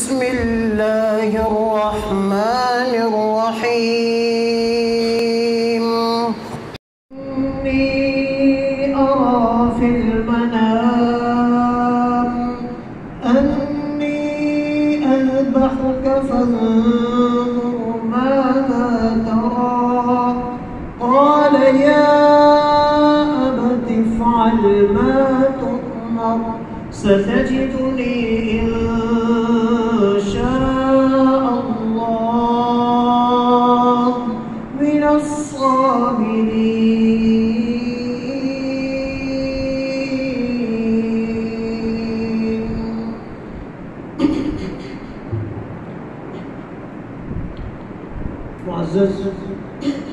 بسم الله الرحمن الرحيم إني أرى في المنام أني أذبحك فانظر ماذا ترى قال يا أبت افعل ما تؤمر ستجدني إن شاء الله من الصابرين. معزز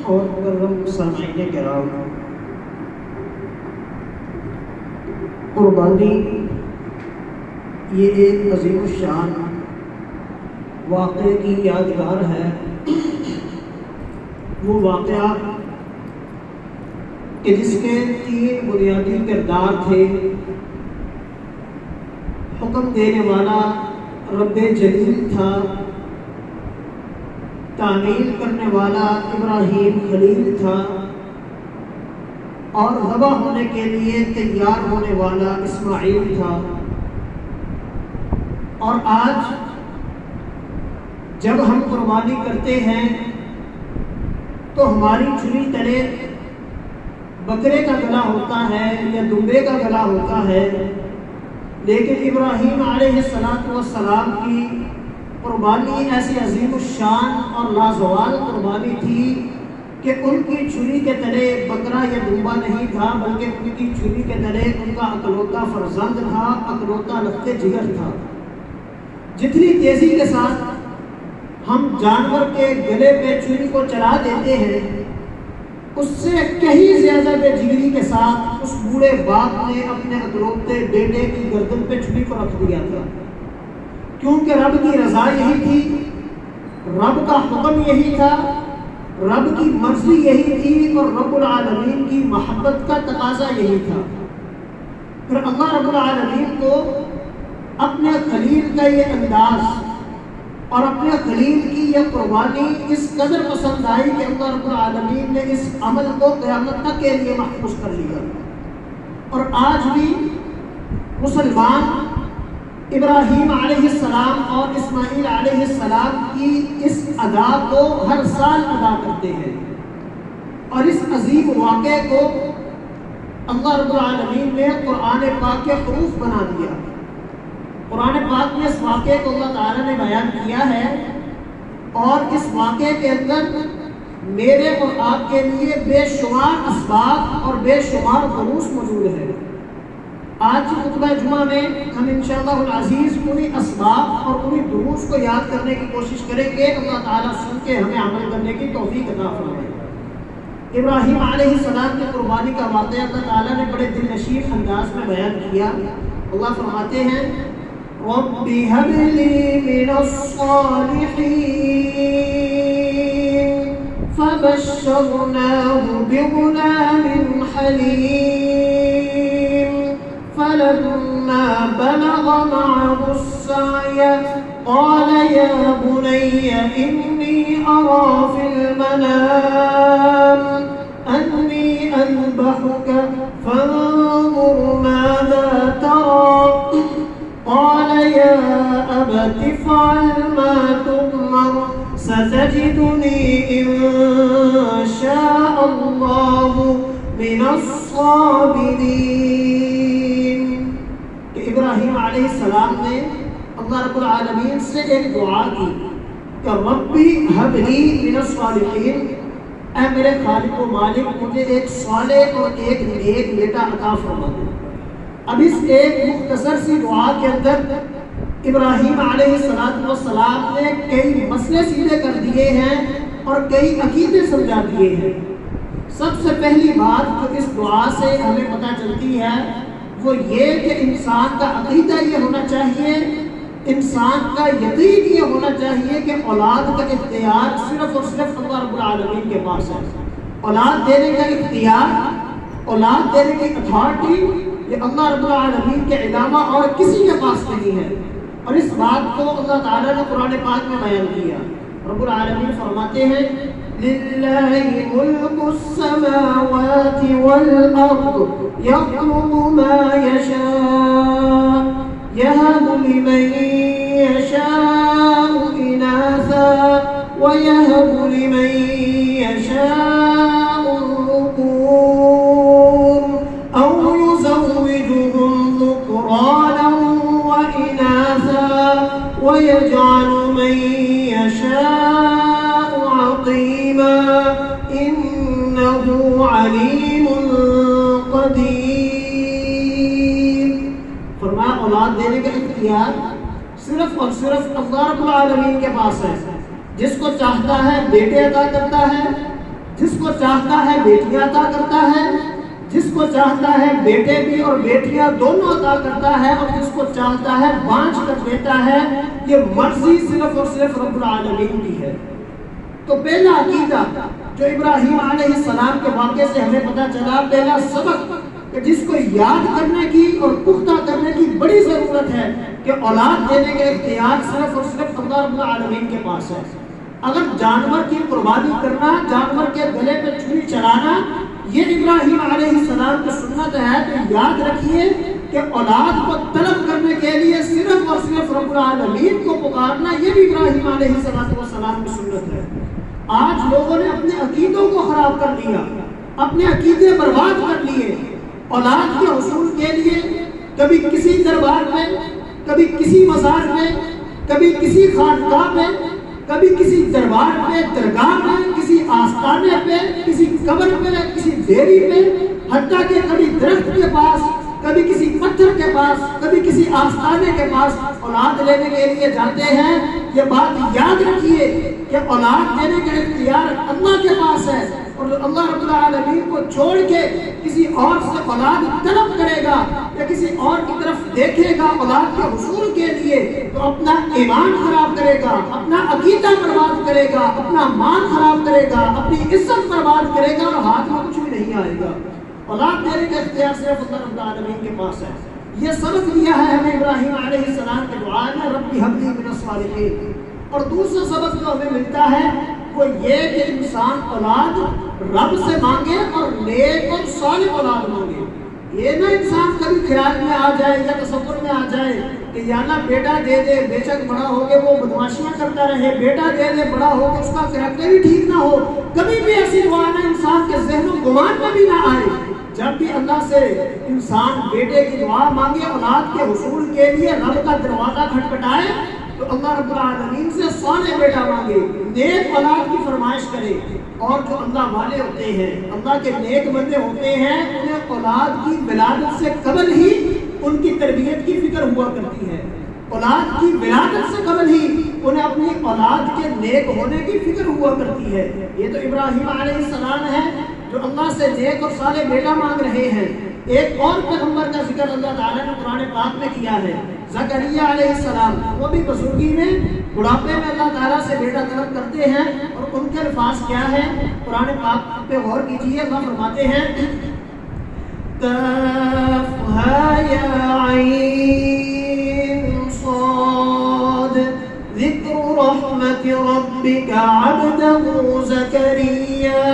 اور مکرم سامعین کرام، قربانی یہ ایک عظیم الشان واقعے کی یادگار ہے۔ وہ واقعہ کہ جس کے 3 بنیادی کردار تھے: حکم دینے والا رب جلیل تھا، تعمیل کرنے والا ابراہیم خلیل تھا، اور ذبح ہونے کے لیے تیار ہونے والا اسماعیل تھا۔ اور آج جب ہم قربانی کرتے ہیں تو ہماری چھری تلے بکرے کا گلا ہوتا ہے یا دمبے کا گلا ہوتا ہے، لیکن ابراہیم علیہ السلام کی قربانی ایسی عظیم الشان اور لازوال قربانی تھی کہ ان کی چھری کے تلے بکرا یا دمبا نہیں تھا، بلکہ ان کی چھری کے تلے ان کا اکلوتا فرزند تھا، اکلوتا لخت جگر تھا۔ جتنی تیزی کے ساتھ ہم جانور کے گلے پہ چھری کو چلا دیتے ہیں، اس سے کہیں زیادہ بے جگری کے ساتھ اس بوڑھے باپ نے اپنے اکلوتے بیٹے کی گردن پہ چھری کو رکھ دیا تھا، کیونکہ رب کی رضا یہی تھی، رب کا حکم یہی تھا، رب کی مرضی یہی تھی، اور رب العالمین کی محبت کا تقاضا یہی تھا۔ پھر اللہ رب العالمین کو اپنے خلیل کا یہ انداز اور اپنے خلیل کی یہ قربانی اس قدر پسند آئی کہ اللہ رب العالمین نے اس عمل کو قیامت تک کے لیے محفوظ کر لیا۔ اور آج بھی مسلمان ابراہیم علیہ السلام اور اسماعیل علیہ السلام کی اس ادا کو ہر سال ادا کرتے ہیں، اور اس عظیم واقعے کو اللہ رب العالمین نے قرآن پاک کے حروف بنا دیا۔ قرآن پاک میں اس واقعے کو اللہ تعالیٰ نے بیان کیا ہے، اور اس واقعے کے اندر میرے اور آپ کے لیے بے شمار اسباب اور بے شمار دروس موجود ہیں۔ آج کی خطبہ جمعہ میں ہم انشاءاللہ العزیز انہی اسباب اور انہی دروس کو یاد کرنے کی کوشش کریں گے۔ اللہ تعالیٰ سن کے ہمیں عمل کرنے کی توفیق عطا فرمائے۔ ابراہیم علیہ السلام کی قربانی کا واقعہ اللہ تعالیٰ نے بڑے دل نشین انداز میں بیان کیا۔ اللہ فرماتے ہیں: رب هب لي من الصالحين فبشرناه بغلام حليم فلما بلغ معه السعي قال يا بني إني أرى في المنام أني أذبحك فانظر ماذا ترى قال يا أبت افعل ما تؤمر ستجدني إن شاء الله من الصابرين۔ کہ ابراہیم علیہ السلام نے اللہ رب العالمین سے ایک دعا کی کہ ربی ہب لی من الصالحین، اے میرے خالق و مالک مجھے ایک صالح اور ایک نیک بیٹا عطا فرما دے۔ اب اس ایک مختصر سی دعا کے اندر ابراہیم علیہ السلام نے کئی مسئلے سیدھے کر دیے ہیں اور کئی عقیدے سمجھا دیے ہیں۔ سب سے پہلی بات جو اس دعا سے ہمیں پتہ چلتی ہے وہ یہ کہ انسان کا عقیدہ یہ ہونا چاہیے، انسان کا یقین یہ ہونا چاہیے کہ اولاد کا اختیار صرف اور صرف اللہ رب العالمین کے پاس ہے۔ اولاد دینے کا اختیار، اولاد دینے کی اتھارٹی یہ اللہ رب العالمین کے علاوہ اور کسی کے پاس نہیں ہے۔ اور اس بات کو اللہ تعالیٰ نے قرآن پاک میں بیان کیا. رب العالمین فرماتے ہیں لِلَّهِ مُلْكُ السَّمَاوَاتِ وَالْأَرْضِ يَخْلُقُ مَا يَشَاءُ يَهَبُ لِمَن يَشَاءُ إِنَاثًا وَيَهَبُ لِمَن يَشَاءُ الذُّكُورَ أَوْ يُزَوِّجُهُمْ ذُكْرَانًا وَإِنَاثًا وَيَجْعَلُ مَن يَشَاءُ عَقِيمًا إِنَّهُ عَلِيمٌ قَدِيرٌ. فرمایا اولاد دینے کا اختیار صرف اور صرف اللہ رب العالمین کے پاس ہے. جس کو چاہتا ہے بیٹے عطا کرتا ہے, جس کو چاہتا ہے بیٹیاں عطا کرتا ہے, جس کو چاہتا ہے بیٹے بھی اور بیٹیاں دونوں عطا کرتا ہے, اور جس کو چاہتا ہے بانٹ کر دیتا ہے. یہ مرضی صرف اور صرف رب العالمین کی ہے. تو پہلا عقیدہ جو ابراہیم علیہ السلام کے واقعے سے ہمیں پتہ چلا, پہلا سبق کہ جس کو یاد کرنے کی اور پختہ کرنے کی بڑی ضرورت ہے کہ اولاد دینے کا اختیار صرف اور صرف اللہ رب العالمین کے پاس ہے. اگر جانور کی قربانی کرنا, جانور کے گلے پہ چھری چلانا یہ ابراہیم علیہ السلام کی سنت ہے, تو یاد رکھیے کہ اولاد کو طلب کرنے کے لیے صرف اور صرف رب العالمین کو پکارنا یہ بھی ابراہیم علیہ السلام کی سنت ہے. آج لوگوں نے اپنے عقیدوں کو خراب کر دیا, اپنے عقیدے برباد کر لیے. اولاد کے حصول کے لیے کبھی کسی دربار میں, کبھی کسی مزار میں, کبھی کسی خانقاہ میں, کبھی کسی دربار پہ, درگاہ میں, کسی آستانے پہ, کسی قبر پہ, کسی دیری پہ, حتیٰ کہ کبھی درخت کے پاس, کبھی کسی پتھر کے پاس, کبھی کسی آستانے کے پاس اولاد لینے کے لیے جاتے ہیں. یہ بات یاد رکھیے کہ اولاد دینے کا اختیار اللہ کے پاس ہے, اور اللہ رب العالمین کو چھوڑ کے کسی اور سے اولاد طلب کرے گا یا کسی اور کی طرف دیکھے گا اولاد کے حصول کے لیے, تو اپنا ایمان خراب کرے گا, اپنا عقیدہ برباد کرے گا, اپنا مان خراب کرے گا, اپنی عزت برباد کرے گا, اور ہاتھ میں کچھ بھی نہیں آئے گا. اولاد دینے کا اختیار صرف اللہ رب العالمین کے پاس ہے. یہ سبق دیا ہے ہمیں ابراہیم علیہ السلام کے دعا میں ربی ہب لی من الصالحین. اور دوسرا سبق جو ہمیں ملتا ہے وہ یہ کہ انسان اولاد رب سے مانگے اور نیک اور صالح اولاد مانگے. یہ نہ انسان کبھی خیال میں آ جائے یا تصور میں آ جائے کہ یا نہ بیٹا دے دے, بے شک بڑا ہو کے وہ بدماشیاں کرتا رہے, بیٹا دے دے بڑا ہو کے اس کا کریکٹر ہی ٹھیک نہ ہو. کبھی بھی ایسی دعا نہ انسان کے ذہن و گمان میں بھی نہ آئے. جب بھی اللہ سے انسان بیٹے کی دعا مانگے اولاد کے حصول کے لیے, رب کا دروازہ کھٹکھٹائے, تو اللہ رب العالمین سے صالح بیٹا مانگے, نیک اولاد کی فرمائش کرے. اور جو اللہ والے ہوتے ہیں, اللہ کے نیک بندے ہوتے ہیں, انہیں اولاد کی ولادت سے قبل ہی ان کی تربیت کی فکر ہوا کرتی ہے. اولاد کی ولادت سے قبل ہی انہیں اپنی اولاد کے نیک ہونے کی فکر ہوا کرتی ہے. یہ تو ابراہیم علیہ السلام ہے جو اللہ سے نیک اور صالح بیٹا مانگ رہے ہیں. ایک اور پیغمبر کا ذکر اللہ تعالیٰ نے قرآن پاک میں کیا ہے, زکریا علیہ السلام. وہ بھی بزرگی میں, بڑھاپے میں اللہ تعالیٰ سے بیٹا طلب کرتے ہیں, اور ان کے الفاظ کیا ہے قرآن پاک پہ غور کیجیے. اللہ فرماتے ہیں کافہا یا عین صاد ذکر رحمت ربک عبدہ زکریا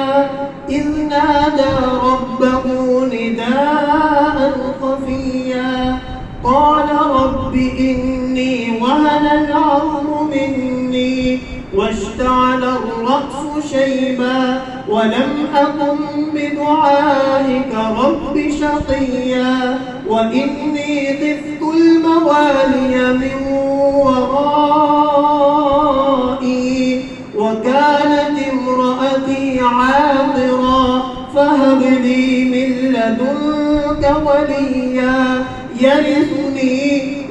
اذ نادى ربه نداء خفيا قال رب إني وهن العظم مني واشتعل الرأس شيبا ولم أكن بدعائك رب شقيا وإني خفت الموالي من ورائي وكانت امرأتي عاقرا فهب لي من لدنك وليا يرثني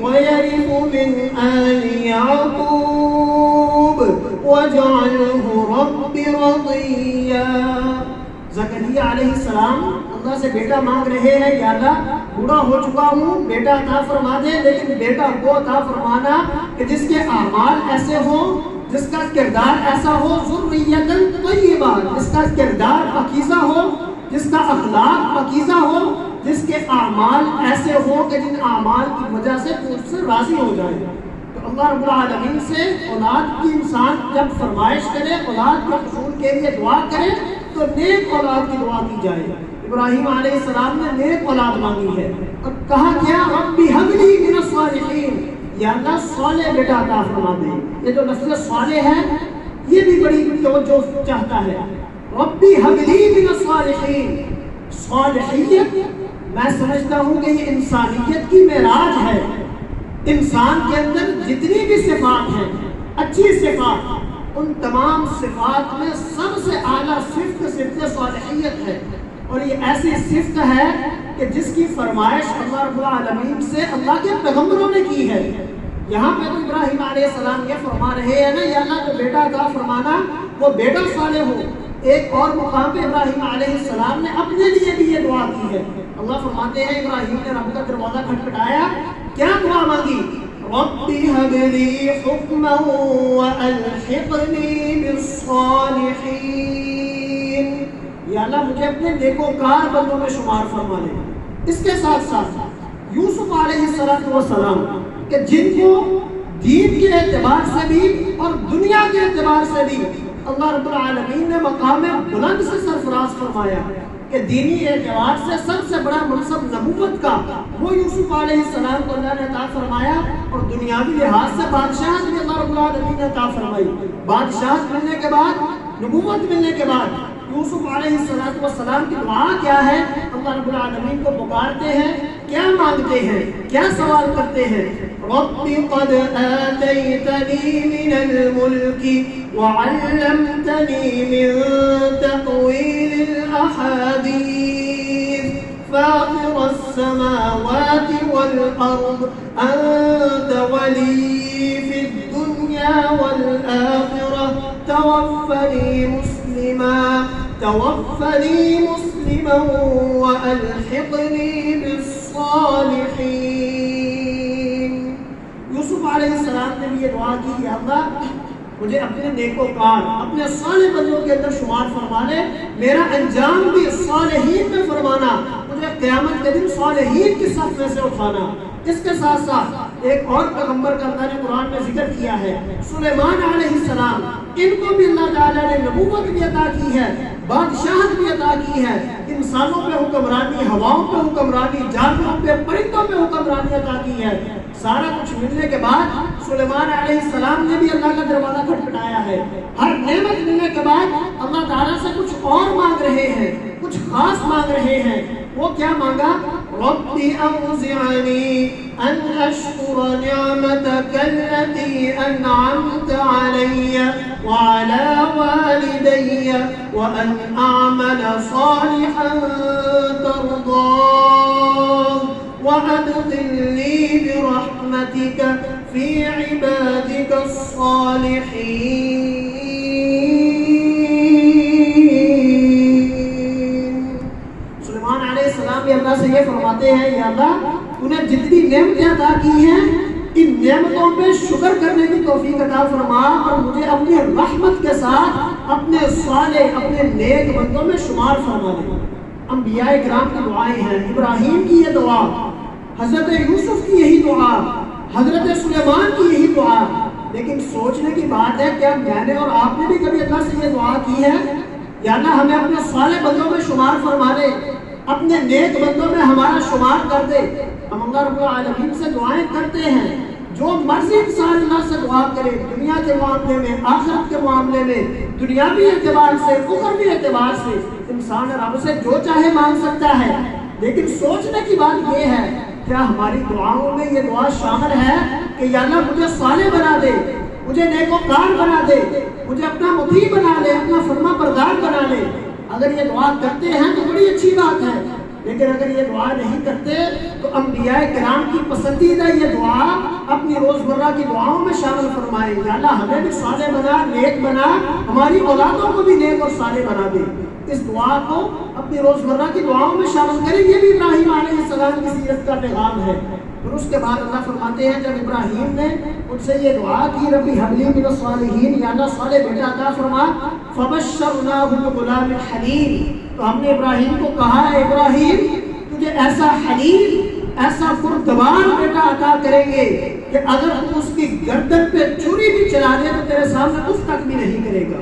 ويرث من آل يعقوب واجعله رب رضيا. زکریا علیہ السلام اللہ سے بیٹا مانگ رہے ہیں, یا اللہ بوڑھا ہو چکا ہوں, بیٹا عطا فرما دے, لیکن بیٹا وہ عطا فرمانا کہ جس کے اعمال ایسے ہوں, جس کا کردار ایسا ہو, ذریۃ طیبہ, جس کا کردار پاکیزہ ہو, جس کا اخلاق پاکیزہ ہو, جس کے اعمال ایسے ہوں کہ جن اعمال کی وجہ سے اس سے راضی ہو جائے. تو اللہ رب العالمین سے اولاد کی انسان جب فرمائش کرے، اولاد کے حصول کے لیے دعا کرے تو نیک اولاد کی دعا کی جائے۔ ابراہیم علیہ السلام نے نیک اولاد مانگی ہے اور کہا کیا رب ہب لی من الصالحین، یا اللہ صالح بیٹا عطا فرما دے۔ یہ جو لفظ صالح ہے یہ بھی بڑی توجہ چاہتا ہے۔ رب ہب لی من الصالحین، صالحیت میں سمجھتا ہوں کہ یہ انسانیت کی معراج ہے۔ انسان کے اندر جتنی بھی صفات ہیں، اچھی صفات، ان تمام صفات میں سب سے اعلیٰ صفت صفت صالحیت ہے، اور یہ ایسی صفت ہے کہ جس کی فرمائش اللہ رب العالمین سے اللہ کے پیغمبروں نے کی ہے۔ یہاں پہ تو ابراہیم علیہ السلام یہ فرما رہے ہیں نا یا اللہ جو بیٹا عطا فرمانا وہ بیٹا صالح ہو۔ ایک اور مقام پہ ابراہیم علیہ السلام نے اپنے لیے بھی یہ دعا کی ہے۔ اللہ فرماتے ہیں ابراہیم نے رب کا دروازہ کھٹکھٹایا، کیا دعا مانگی؟ رب هب لي حكما والحقني بالصالحين، یا اللہ مجھے اپنے نیکوکار بندوں میں شمار فرما لے۔ اس کے ساتھ ساتھ یوسف علیہ السلام کہ جن کو دین کے اعتبار سے بھی اور دنیا کے اعتبار سے بھی اللہ رب العالمین نے مقام بلند سے سرفراز فرمایا کہ دینی اعتبار سے سب سے بڑا منصب نبوت کا وہ یوسف علیہ السلام کو اللہ نے عطا فرمایا، اور دنیاوی لحاظ سے بادشاہت بھی اللہ رب العالمین نے عطا فرمائی۔ بادشاہت ملنے کے بعد، نبوت ملنے کے بعد یوسف علیہ السلام کی دعا کیا ہے؟ اللہ رب العالمین کو پکارتے ہیں، کیا مانگتے ہیں، کیا سوال کرتے ہیں؟ رب قد آتیتنی من الملک وعلمتنی من تأویل الاحادیث فاطر السماوات والارض انت ولی فی الدنیا والآخرہ توفنی مسلما والحقنی بالصالحین۔ یوسف علیہ السلام نے بھی یہ دعا کی، یا اللہ مجھے اپنے نیکوکار، اپنے صالح بندوں کے اندر شمار فرما لے، میرا انجام بھی صالحین میں فرمانا، مجھے قیامت کے دن صالحین کی صف میں سے اٹھانا۔ اس کے ساتھ ساتھ ایک اور پیغمبر کا اللہ نے قرآن میں ذکر کیا ہے، سلیمان علیہ السلام، ان کو بھی اللہ تعالیٰ نے نبوت بھی عطا کی ہے، بادشاہت بھی عطا کی ہے، انسانوں پہ حکمرانی، ہواؤں پہ حکمرانی، جانوروں پہ، پرندوں پہ حکمرانی عطا کی ہے۔ سارا کچھ ملنے کے بعد سلیمان علیہ السلام نے بھی اللہ کا دروازہ کھٹکھٹایا ہے۔ ہر نعمت ملنے کے بعد اللہ تعالیٰ سے کچھ اور مانگ رہے ہیں، کچھ خاص مانگ رہے ہیں۔ وہ کیا مانگا؟ رب اوزعنی ان اشکر نعمتک التي انعمت علی وعلى والدی وان اعمل صالحا ترضاه وادخلنی برحمتک فی عبادک الصالحین۔ اللہ سے یہ فرماتے ہیں، یا اللہ انہیں جتنی نعمتیں عطا کی ہیں ان نعمتوں پہ شکر کرنے کی توفیق عطا فرما، اور مجھے اپنی رحمت کے ساتھ اپنے صالح، اپنے نیک بندوں میں شمار فرما دے۔ انبیاء کرام کی دعائیں ہیں، ابراہیم کی یہ دعا، حضرت یوسف کی یہی دعا، حضرت سلیمان کی یہی دعا۔ لیکن سوچنے کی بات ہے، کیا میں نے اور آپ نے بھی کبھی اللہ سے یہ دعا کی ہے؟ یا اللہ ہمیں اپنے صالح بندوں میں شمار فرما دے، اپنے نیک بندوں میں ہمارا شمار کر دے۔ ہم اللہ رب العالمین سے دعائیں کرتے ہیں، جو مرضی انسان اللہ سے دعا کرے، دنیا کے معاملے میں، آخرت کے معاملے میں، دنیاوی اعتبار سے، اخروی اعتبار سے، انسان رب سے جو چاہے مانگ سکتا ہے۔ لیکن سوچنے کی بات یہ ہے، کیا ہماری دعاؤں میں یہ دعا شامل ہے کہ یا اللہ مجھے صالح بنا دے، مجھے نیکوکار بنا دے، مجھے اپنا مطیع بنا لے، اپنا فرما بردار بنا لے؟ اگر یہ دعا کرتے ہیں تو بڑی اچھی بات ہے، لیکن اگر یہ دعا نہیں کرتے تو انبیاء کرام کی پسندیدہ یہ دعا اپنی روزمرہ کی دعاؤں میں شامل فرمائے، یا اللہ ہمیں بھی صالح بنا، نیک بنا، ہماری اولادوں کو بھی نیک اور صالح بنا دے۔ اس دعا کو اپنی روزمرہ کی دعاؤں میں شامل کریں، یہ بھی ابراہیم علیہ السلام کی سیرت کا پیغام ہے۔ پھر اس کے بعد اللہ فرماتے ہیں، جب ابراہیم نے ان سے یہ دعا کی، ربی حب لی من الصالحین، یا اللہ صالح بیٹا عطا فرما، فبشرناہ بغلام حلیم، تو ہم نے ابراہیم کو کہا، اے ابراہیم تجھے ایسا حلیم، ایسا پردبار بیٹا عطا کریں گے کہ اگر تم اس کی گردن پہ چھری بھی چلا دے تو تیرے سامنے اس تک بھی نہیں کرے گا۔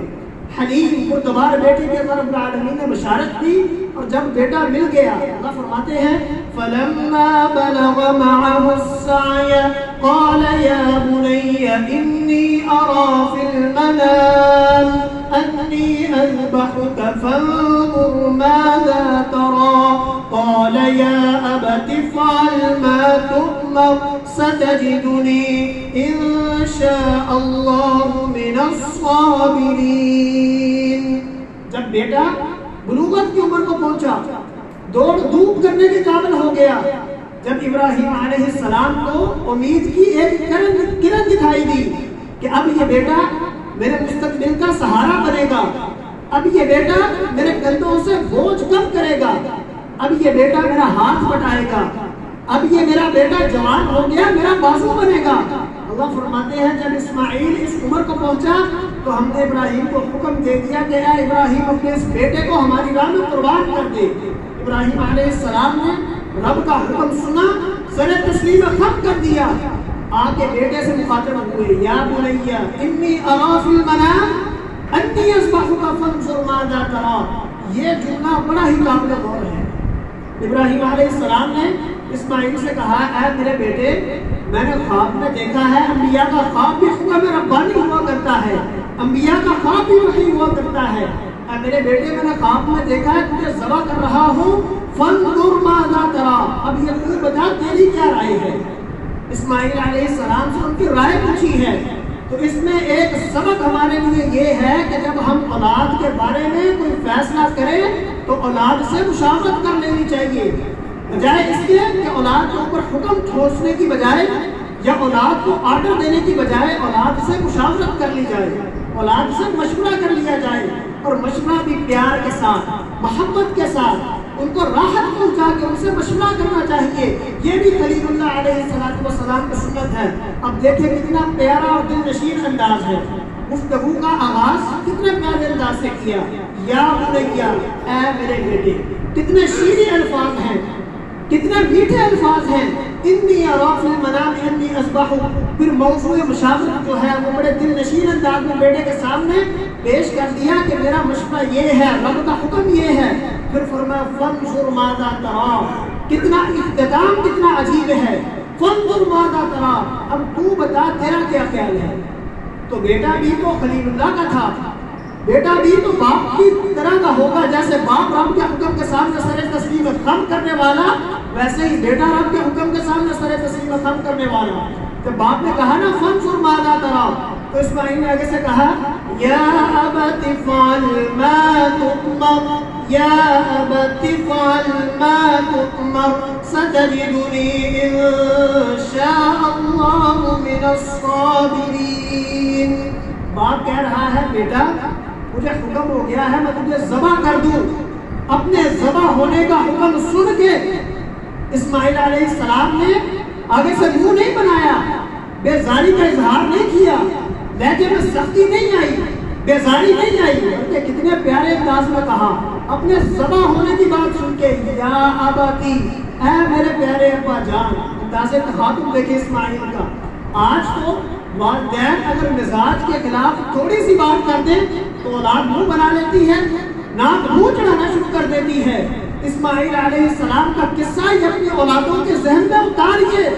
حلیم پردبار بیٹے کے رب العالمین نے بشارت دی، اور جب بیٹا مل گیا اللہ فرماتے ہیں فَلَمَّا بَلَغَ مَعَهُ السَّعْيَ قَالَ يَا بُنَيَّ إِنِّي أَرَى فِي الْمَنَامِ أَنِّي أَذْبَحُكَ فَانظُرْ مَاذَا تَرَىٰ قال يا أبت افعل ما تؤمر ستجدني إن شاء الله من الصابرين۔ جب بیٹا بلوغت کی عمر کو پہنچا، دوڑ دھوپ کرنے کے قابل ہو گیا، جب ابراہیم علیہ السلام کو امید کی ایک کرن دکھائی دی کہ اب یہ بیٹا میرے مستقبل کا سہارا بنے گا، اب یہ بیٹا میرے کندھوں سے بوجھ کم کرے گا، اب یہ بیٹا میرا ہاتھ بٹائے گا، اب یہ میرا بیٹا جوان ہو گیا، میرا بازو بنے گا۔ اللہ فرماتے ہیں جب اسماعیل اس عمر کو پہنچا تو ہم نے ابراہیم کو حکم دے دیا کہ اے ابراہیم اپنے اس بیٹے کو ہماری راہ میں قربان کر دے۔ ابراہیم علیہ السلام نے رب کا حکم سنا، سر تسلیم خم کر دیا، آ کے بیٹے سے مخاطب ہوئے یا بنی انی اری فی المنام انی اذبحک فانظر ماذا تری۔ یہ جملہ بڑا ہی قابل غور ہے۔ ابراہیم علیہ السلام نے اسماعیل سے کہا اے میرے بیٹے میں نے خواب میں دیکھا ہے، انبیاء کا خواب بھی حکم ربانی ہوا کرتا ہے، انبیاء کا خواب بھی وحی ہوا کرتا ہے۔ اے میرے بیٹے میں نے خواب میں دیکھا ہے تجھے ذبح کر رہا ہوں، فانظر ماذا تری، اب یہ تو بتا تیری کیا رائے ہے۔ اسماعیل علیہ السلام سے ان کی رائے پوچھی ہے، تو اس میں ایک سبق ہمارے لیے یہ ہے کہ جب ہم اولاد کے بارے میں کوئی فیصلہ کریں تو اولاد سے مشاورت کر لینی چاہیے، بجائے اس کے کہ اولاد کے اوپر حکم ٹھوسنے کی بجائے یا اولاد کو آرڈر دینے کی بجائے اولاد سے مشاورت کر لی جائے، اولاد سے مشورہ کر لیا جائے، اور مشورہ بھی پیار کے ساتھ، محبت کے ساتھ، ان کو راحت پہنچا کے ان سے مشورہ کرنا چاہیے۔ یہ بھی خلیل اللہ علیہ السلام کی سنت ہے۔ اب دیکھیں کتنا پیارا اور دل نشین انداز ہے، گفتگو کا آغاز کتنے پیارے انداز سے کیا، یا بنیا اے میرے بیٹے، کتنے شیریں الفاظ ہیں، کتنے میٹھے الفاظ ہیں، انی اری فی المنام انی اذبحک۔ پھر موضوع مشاورت جو ہے وہ بڑے دل نشین انداز میں بیٹے کے سامنے پیش کر دیا کہ میرا مشورہ یہ ہے، رب کا حکم یہ ہے۔ پھر فرمایا فانظر ماذا تری، کتنا اختتام کتنا عجیب ہے، فانظر ماذا تری، اب تو بتا تیرا کیا خیال ہے۔ تو بیٹا بھی تو خلیل اللہ کا تھا، بیٹا بھی تو باپ کی طرح کا ہوگا، جیسے باپ رب کے حکم کے سامنے سر تسلیم خم کرنے والا، ویسے ہی بیٹا رب کے حکم کے سامنے سر تسلیم خم کرنے والا۔ جب باپ نے کہا نا فانظر ماذا تری، تو اسماعیل نے آگے سے کہا یا ابت افعل ما تؤمر، یا ابت افعل ما تؤمر ستجدنی ان شاء اللہ من الصابرین۔ باپ کہہ رہا ہے بیٹا مجھے حکم ہو گیا ہے میں تجھے ذبح کر دوں۔ اپنے ذبح ہونے کا حکم سن کے اسماعیل علیہ السلام نے آگے سے منہ نہیں بنایا، بیزاری کا اظہار نہیں کیا، لہجے میں سختی نہیں آئی، بیزاری نہیں آئی، بلکہ کتنے پیارے انداز میں کہا اپنے ذبح ہونے کی بات سن کے یا اباتی، اے میرے پیارے ابا جان۔ انداز تخاطب دیکھیں اسماعیل کا۔ آج تو والدین اگر مزاج کے خلاف تھوڑی سی بات کر دیں تو اولاد منہ بنا لیتی ہے، ناک منہ چڑھانا شروع کر دیتی ہے۔ اسماعیل علیہ السلام کا قصہ یہ اپنی اولادوں کے ذہن میں اتاریے،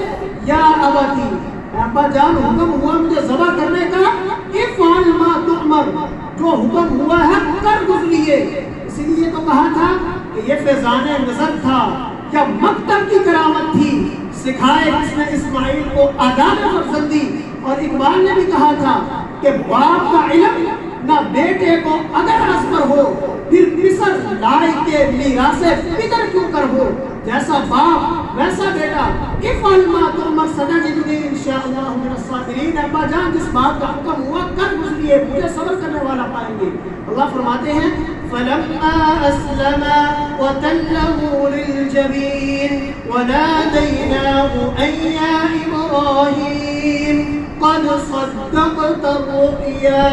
یا اباتی، ابا جان حکم ہوا مجھے ذبح کرنے کا، افعل ما تؤمر، جو حکم ہوا ہے کر گزریے۔ اسی لیے تو کہا تھا کہ یہ فیضان نظر تھا یا مکتب کی کرامت تھی، سکھائے جس نے اسماعیل کو آداب فرزندی۔ اور اقبال نے بھی کہا تھا کہ باپ کا علم نہ بیٹے کو اگر اثر ہو پھر پسر لائے کے میراث پدر کیوں کر ہو، جیسا باپ ویسا بیٹا، افعل ما تؤمر ستجدنی ان شاء اللہ من الصابرین۔ ابا جان جس بات کا حکم ہوا کر گزریے، مجھے صبر کرنے والا پائیں گے۔ اللہ فرماتے ہیں فلما اسلما وتله للجبین وناديناه ان يا ابراهيم قد صدقت الرؤيا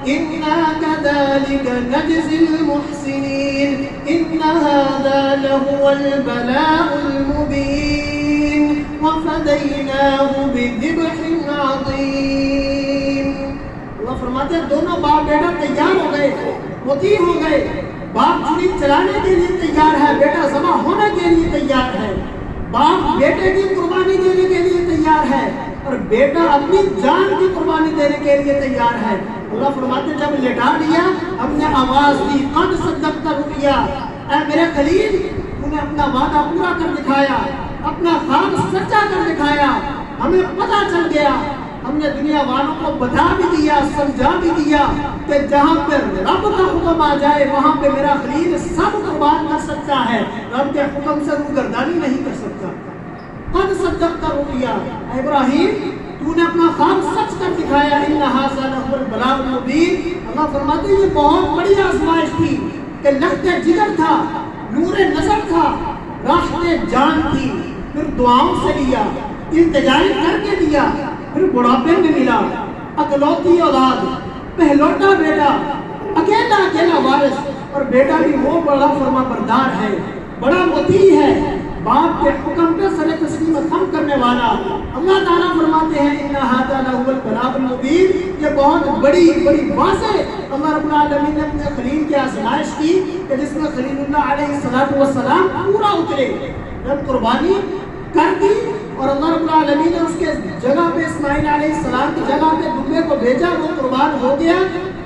إنا كذلك نجزي المحسنين إن هذا لهو البلاء المبين۔ وفديناه بذبح عظيم. اللہ فرماتے ہیں دونوں باپ بیٹا تیار ہو گئے, مطیع ہو گئے. باپ چھری چلانے کے لیے تیار ہے, بیٹا ذبح ہونے کے لیے تیار ہے. باپ بیٹے کی قربانی دینے کے لیے تیار ہے اور بیٹا اپنی جان کی قربانی دینے کے لیے تیار ہے. اللہ فرماتے ہیں جب لٹا دیا ہم نے آواز دی, قد صدقت رؤیا, اے میرے خلیل تو نے اپنا وعدہ پورا کر دکھایا, اپنا خواب سچا کر دکھایا. ہمیں پتہ چل گیا, ہم نے دنیا والوں کو بتا بھی دیا, سمجھا بھی دیا کہ جہاں پہ رب کا حکم آ جائے وہاں پہ میرا خلیل سب قربان کر سکتا ہے, رب کے حکم سے روگردانی نہیں کر سکتا. قد صدقت رؤیا, ابراہیم تو نے اپنا خواب سچ کر دکھایا. ان ھذا لہو البلاء المبین. اللہ فرماتے ہیں یہ بہت بڑی آزمائش تھی کہ لخت جگر تھا, نور نظر تھا, راحت جان تھی, پھر دعاؤں سے لیا, التجائیں کر کے دیا, پھر بڑھاپے میں ملا, اکلوتی اولاد, پہلوٹا بیٹا, اکیلا وارث, اور بیٹا بھی وہ بڑا فرما بردار ہے, بڑا مطیع ہے, باپ کے حکم پہ سر تسلیم خم کرنے والا. اللہ تعالیٰ فرماتے ہیں ان ھذا لہو البلاء المبین, یہ بہت بڑی واضح اللہ رب العالمین نے اپنے خلیل کی آزمائش کی کہ جس میں خلیل اللہ علیہ السلام پورا اترے. جب قربانی کر دی اور اللہ رب العالمین نے اس کے جگہ پہ اسماعیل علیہ السلام کی جگہ پہ دمبے کو بھیجا, وہ قربان ہو گیا.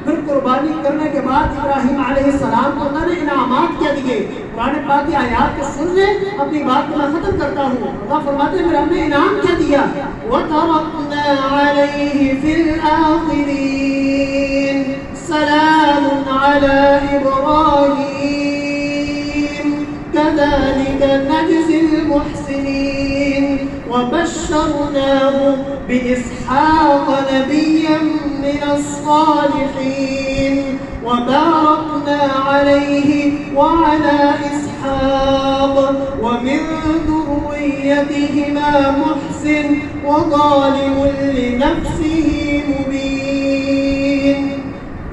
پھر قربانی کرنے کے بعد ابراہیم علیہ السلام کو اللہ نے انعامات کیا دیے. قرآن پاک کی آیات کو سن لیں, اپنی بات کو میں ختم کرتا ہوں. اللہ فرماتے ہیں میرے ہم نے انعام کیا دیا. وَتَرَكْنَا عَلَيْهِ فِي الْآخِرِينَ سَلَامٌ عَلَى إِبْرَاهِيمَ كَذَلِكَ نَجْزِي الْمُحْسِنِينَ وَبَشَّرْنَاهُ بِإِسْحَاقَ نَبِيًّا مِّنَ الصَّالِحِينَ وَبَارَكْنَا عَلَيْهِ وَعَلَى إِسْحَاقَ وَمِن ذُرِّيَّتِهِمَا مُحْسِنٌ وَظَالِمٌ لِنَفْسِهِ مُبِينٌ.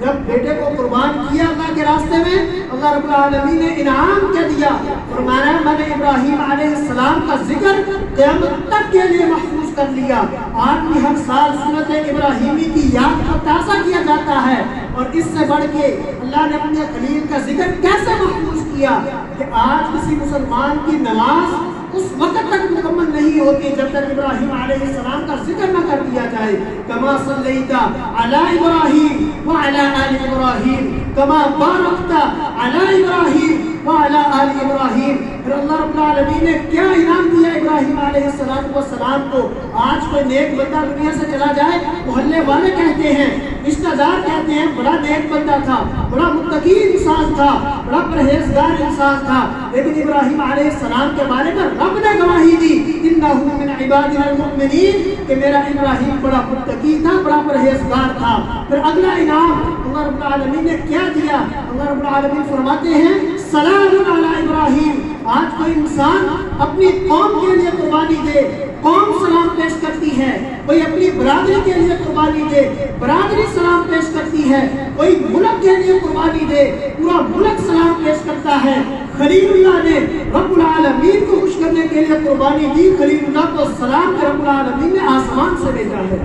جب بیٹے کو قربان کیا اللہ کے راستے میں, اللہ رب العالمین نے انعام کیا دیا. فرمایا میں نے ابراہیم علیہ السلام کا ذکر قیامت تک کے لیے محفوظ کر لیا. آج بھی ہر سال سنت ابراہیمی کی یاد کو تازہ کیا جاتا ہے, اور اس سے بڑھ کے اللہ نے اپنے خلیل کا ذکر کیسے محفوظ کیا کہ آج کسی مسلمان کی نماز اس وقت تک مکمل نہیں ہوتی جب تک ابراہیم علیہ السلام کا ذکر نہ کر دیا جائے. کما صلیت علی ابراہیم وعلی آل ابراہیم کما بارکت علی ابراہیم وعلی آل ابراہیم. پھر اللہ رب العالمین نے کیا انعام دیا ابراہیم علیہ السلام کو. آج کوئی نیک بندہ دنیا سے چلا جائے, محلے والے کہتے ہیں, رشتہ دار کہتے ہیں بڑا نیک بندہ تھا, بڑا متقی انسان تھا, بڑا پرہیزگار انسان تھا, لیکن ابراہیم علیہ السلام کے بارے میں رب نے گواہی دی انہ من عبادنا المؤمنین کہ میرا ابراہیم بڑا متقی تھا, بڑا پرہیزگار تھا. پھر اگلا انعام اللہ رب العالمین نے کیا دیا. اللہ رب العالمین فرماتے ہیں سلام علی ابراہیم. آج کوئی انسان اپنی قوم کے لیے قربانی دے, قوم سلام پیش کرتی ہے. کوئی اپنی برادری کے لیے قربانی دے, برادری سلام پیش کرتی ہے. کوئی ملک کے لیے قربانی دے, پورا ملک سلام پیش کرتا ہے. خلیل اللہ نے رب العالمین کو خوش کرنے کے لیے قربانی دی. خلیل اللہ کو سلام کے رب العالمین نے آسمان سے بھیجا ہے.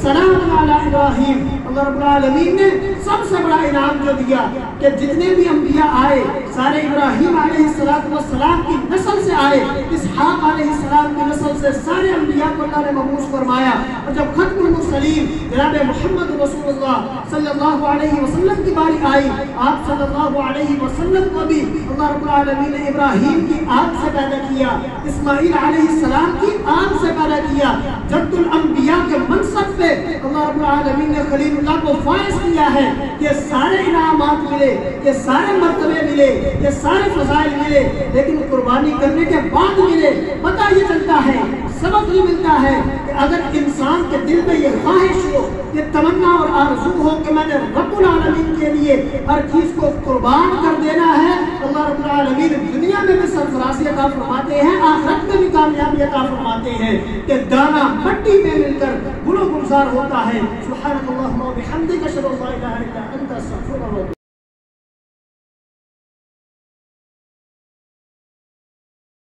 سلام علی ابراہیم. اللہ رب العالمین نے سب سے بڑا انعام جو دیا کہ جتنے بھی انبیاء آئے سارے ابراہیم علیہ السلام کی نسل سے آئے, اسحاق علیہ السلام کی نسل سے سارے انبیاء کو اللہ نے مبعوث فرمایا. اور جب ختم المرسلین جناب محمد رسول اللہ صلی اللہ علیہ وسلم کی باری آئی, آپ صلی اللہ علیہ وسلم کو بھی اللہ رب العالمین نے ابراہیم کی آگ سے پیدا کیا, اسماعیل علیہ السلام کی آگ سے پیدا کیا. جد الانبیاء کے منصب پہ اللہ رب العالمین نے خلیل اللہ کو فائز کیا ہے. یہ سارے انعامات ملے, یہ سارے مرتبے ملے, یہ سارے فضائل ملے, لیکن قربانی کرنے کے بعد ملے. پتہ یہ چلتا ہے, سبق یہ ملتا ہے کہ اگر انسان کے دل میں یہ خواہش ہو, یہ تمنا اور آرزو ہو کہ میں نے رب العالمین کے لیے ہر چیز کو قربان کر دینا ہے, اللہ رب العالمین دنیا میں بھی سرفرازی عطا فرماتے ہیں, آخرت میں بھی کامیابی عطا فرماتے ہیں کہ دانا مٹی میں مل کر گل و گلزار ہوتا ہے. سبحانک اللہم و بحمدک اشہد ان لا الہ الا انت استغفرک و اتوب